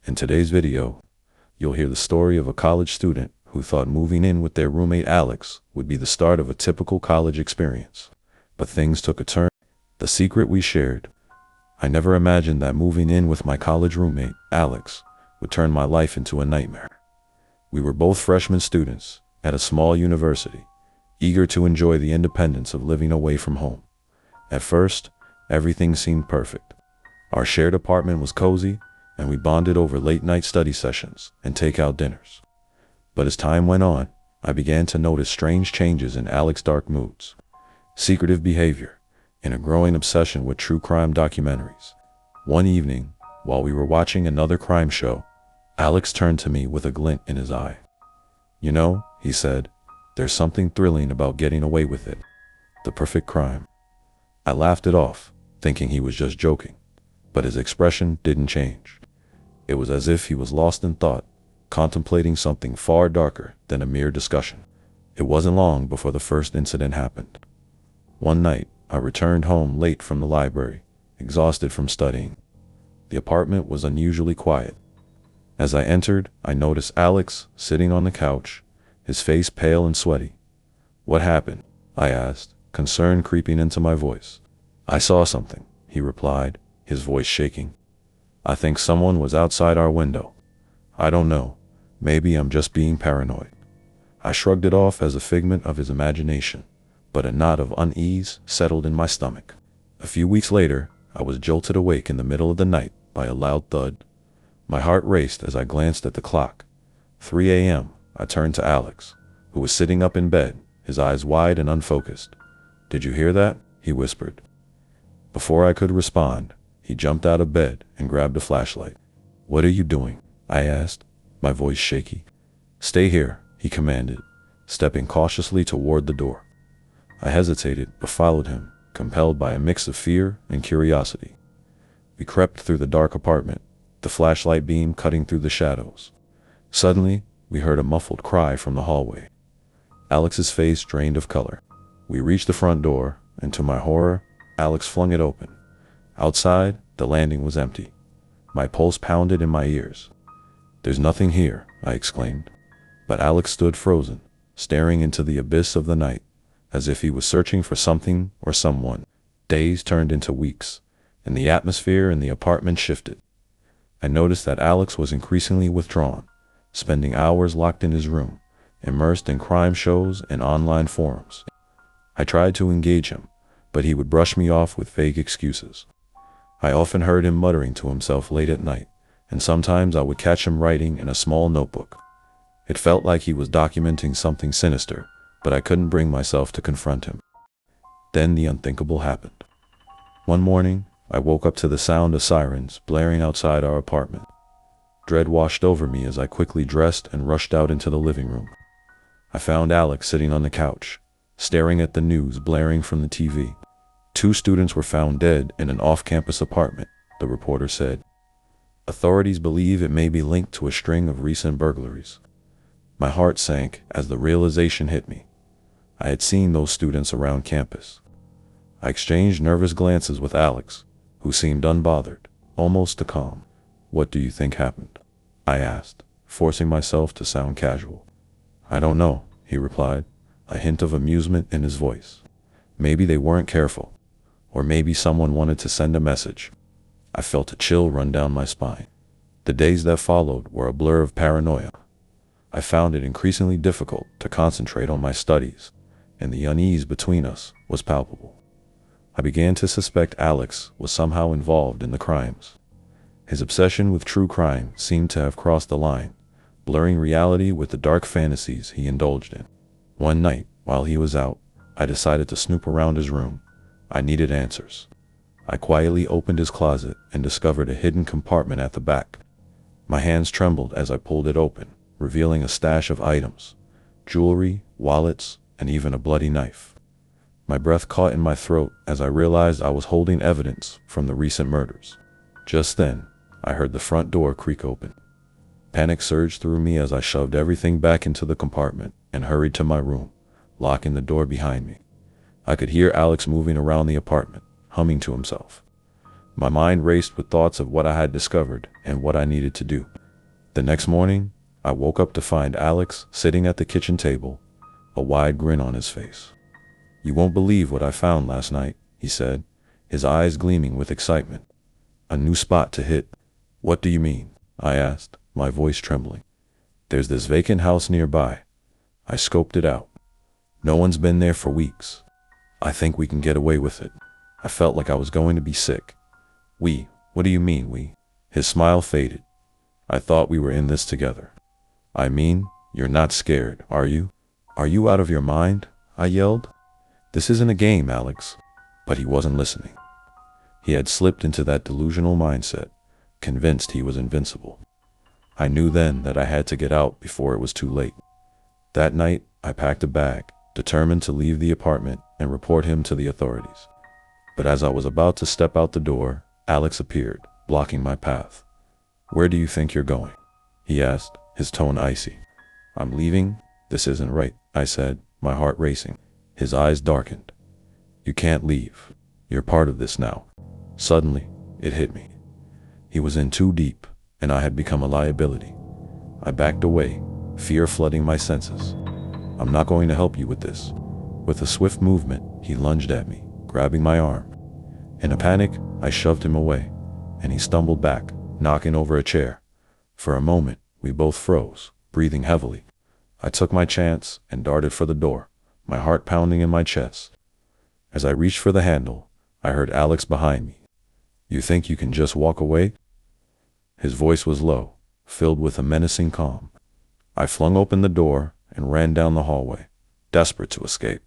In today's video, you'll hear the story of a college student who thought moving in with their roommate Alex would be the start of a typical college experience. But things took a turn. The secret we shared. I never imagined that moving in with my college roommate, Alex, would turn my life into a nightmare. We were both freshman students at a small university, eager to enjoy the independence of living away from home. At first, everything seemed perfect. Our shared apartment was cozy, and we bonded over late-night study sessions and take-out dinners. But as time went on, I began to notice strange changes in Alex's dark moods, secretive behavior, and a growing obsession with true crime documentaries. One evening, while we were watching another crime show, Alex turned to me with a glint in his eye. "You know," he said, "there's something thrilling about getting away with it. The perfect crime." I laughed it off, thinking he was just joking, but his expression didn't change. It was as if he was lost in thought, contemplating something far darker than a mere discussion. It wasn't long before the first incident happened. One night, I returned home late from the library, exhausted from studying. The apartment was unusually quiet. As I entered, I noticed Alex sitting on the couch, his face pale and sweaty. "What happened?" I asked, concern creeping into my voice. "I saw something," he replied, his voice shaking. "I think someone was outside our window. I don't know, maybe I'm just being paranoid." I shrugged it off as a figment of his imagination, but a knot of unease settled in my stomach. A few weeks later, I was jolted awake in the middle of the night by a loud thud. My heart raced as I glanced at the clock. 3 a.m. I turned to Alex, who was sitting up in bed, his eyes wide and unfocused. "Did you hear that?" he whispered. Before I could respond, he jumped out of bed and grabbed a flashlight. "What are you doing?" I asked, my voice shaky. "Stay here," he commanded, stepping cautiously toward the door. I hesitated but followed him, compelled by a mix of fear and curiosity. We crept through the dark apartment, the flashlight beam cutting through the shadows. Suddenly, we heard a muffled cry from the hallway. Alex's face drained of color. We reached the front door, and to my horror, Alex flung it open. Outside, the landing was empty. My pulse pounded in my ears. "There's nothing here," I exclaimed. But Alex stood frozen, staring into the abyss of the night, as if he was searching for something or someone. Days turned into weeks, and the atmosphere in the apartment shifted. I noticed that Alex was increasingly withdrawn, spending hours locked in his room, immersed in crime shows and online forums. I tried to engage him, but he would brush me off with vague excuses. I often heard him muttering to himself late at night, and sometimes I would catch him writing in a small notebook. It felt like he was documenting something sinister, but I couldn't bring myself to confront him. Then the unthinkable happened. One morning, I woke up to the sound of sirens blaring outside our apartment. Dread washed over me as I quickly dressed and rushed out into the living room. I found Alex sitting on the couch, staring at the news blaring from the TV. 2 students were found dead in an off-campus apartment, the reporter said. Authorities believe it may be linked to a string of recent burglaries. My heart sank as the realization hit me. I had seen those students around campus. I exchanged nervous glances with Alex, who seemed unbothered, almost calm. "What do you think happened?" I asked, forcing myself to sound casual. "I don't know," he replied, a hint of amusement in his voice. "Maybe they weren't careful, or maybe someone wanted to send a message." I felt a chill run down my spine. The days that followed were a blur of paranoia. I found it increasingly difficult to concentrate on my studies, and the unease between us was palpable. I began to suspect Alex was somehow involved in the crimes. His obsession with true crime seemed to have crossed the line, blurring reality with the dark fantasies he indulged in. One night, while he was out, I decided to snoop around his room. I needed answers. I quietly opened his closet and discovered a hidden compartment at the back. My hands trembled as I pulled it open, revealing a stash of items, jewelry, wallets, and even a bloody knife. My breath caught in my throat as I realized I was holding evidence from the recent murders. Just then, I heard the front door creak open. Panic surged through me as I shoved everything back into the compartment and hurried to my room, locking the door behind me. I could hear Alex moving around the apartment, humming to himself. My mind raced with thoughts of what I had discovered and what I needed to do. The next morning, I woke up to find Alex sitting at the kitchen table, a wide grin on his face. "You won't believe what I found last night," he said, his eyes gleaming with excitement. "A new spot to hit." "What do you mean?" I asked, my voice trembling. "There's this vacant house nearby. I scoped it out. No one's been there for weeks. I think we can get away with it." I felt like I was going to be sick. "We? What do you mean, we?" His smile faded. "I thought we were in this together." "I mean, you're not scared, are you?" "Are you out of your mind?" I yelled. "This isn't a game, Alex." But he wasn't listening. He had slipped into that delusional mindset, convinced he was invincible. I knew then that I had to get out before it was too late. That night, I packed a bag, determined to leave the apartment and report him to the authorities. But as I was about to step out the door, Alex appeared, blocking my path. "Where do you think you're going?" he asked, his tone icy. "I'm leaving. This isn't right," I said, my heart racing. His eyes darkened. "You can't leave. You're part of this now." Suddenly, it hit me. He was in too deep, and I had become a liability. I backed away, fear flooding my senses. "I'm not going to help you with this." With a swift movement, he lunged at me, grabbing my arm. In a panic, I shoved him away, and he stumbled back, knocking over a chair. For a moment, we both froze, breathing heavily. I took my chance and darted for the door, my heart pounding in my chest. As I reached for the handle, I heard Alex behind me. "You think you can just walk away?" His voice was low, filled with a menacing calm. I flung open the door and ran down the hallway, desperate to escape.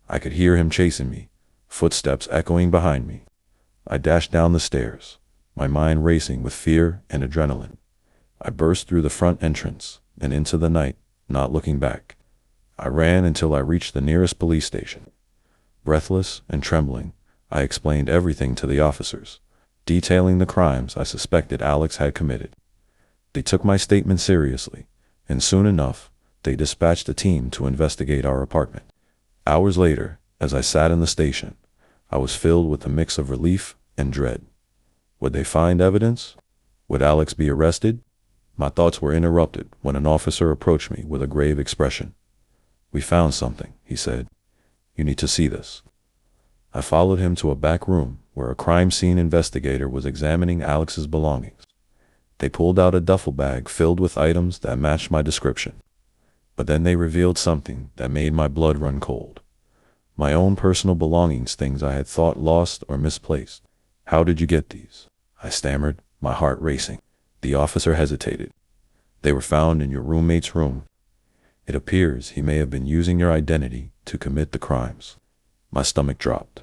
I could hear him chasing me, footsteps echoing behind me. I dashed down the stairs, my mind racing with fear and adrenaline. I burst through the front entrance and into the night, not looking back. I ran until I reached the nearest police station. Breathless and trembling, I explained everything to the officers, detailing the crimes I suspected Alex had committed. They took my statement seriously, and soon enough, they dispatched a team to investigate our apartment. Hours later, as I sat in the station, I was filled with a mix of relief and dread. Would they find evidence? Would Alex be arrested? My thoughts were interrupted when an officer approached me with a grave expression. "We found something," he said. "You need to see this." I followed him to a back room where a crime scene investigator was examining Alex's belongings. They pulled out a duffel bag filled with items that matched my description. But then they revealed something that made my blood run cold. My own personal belongings, things I had thought lost or misplaced. "How did you get these?" I stammered, my heart racing. The officer hesitated. "They were found in your roommate's room. It appears he may have been using your identity to commit the crimes." My stomach dropped.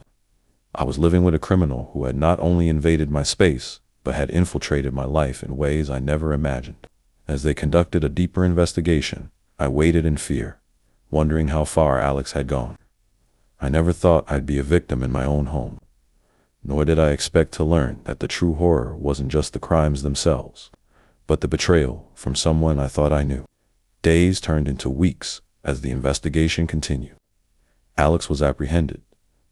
I was living with a criminal who had not only invaded my space, but had infiltrated my life in ways I never imagined. As they conducted a deeper investigation, I waited in fear, wondering how far Alex had gone. I never thought I'd be a victim in my own home. Nor did I expect to learn that the true horror wasn't just the crimes themselves, but the betrayal from someone I thought I knew. Days turned into weeks as the investigation continued. Alex was apprehended,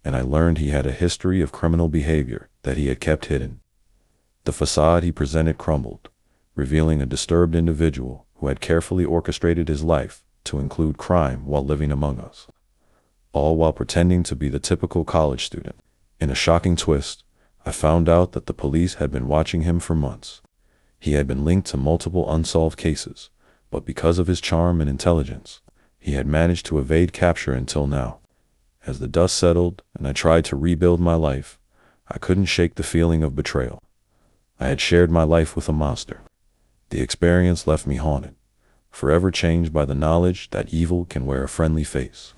and I learned he had a history of criminal behavior that he had kept hidden. The facade he presented crumbled, revealing a disturbed individual who had carefully orchestrated his life to include crime while living among us, all while pretending to be the typical college student. In a shocking twist, I found out that the police had been watching him for months. He had been linked to multiple unsolved cases, but because of his charm and intelligence, he had managed to evade capture until now. As the dust settled and I tried to rebuild my life, I couldn't shake the feeling of betrayal. I had shared my life with a monster. The experience left me haunted, forever changed by the knowledge that evil can wear a friendly face.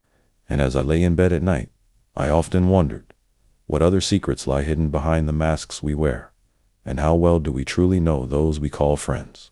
And as I lay in bed at night, I often wondered, what other secrets lie hidden behind the masks we wear? And how well do we truly know those we call friends?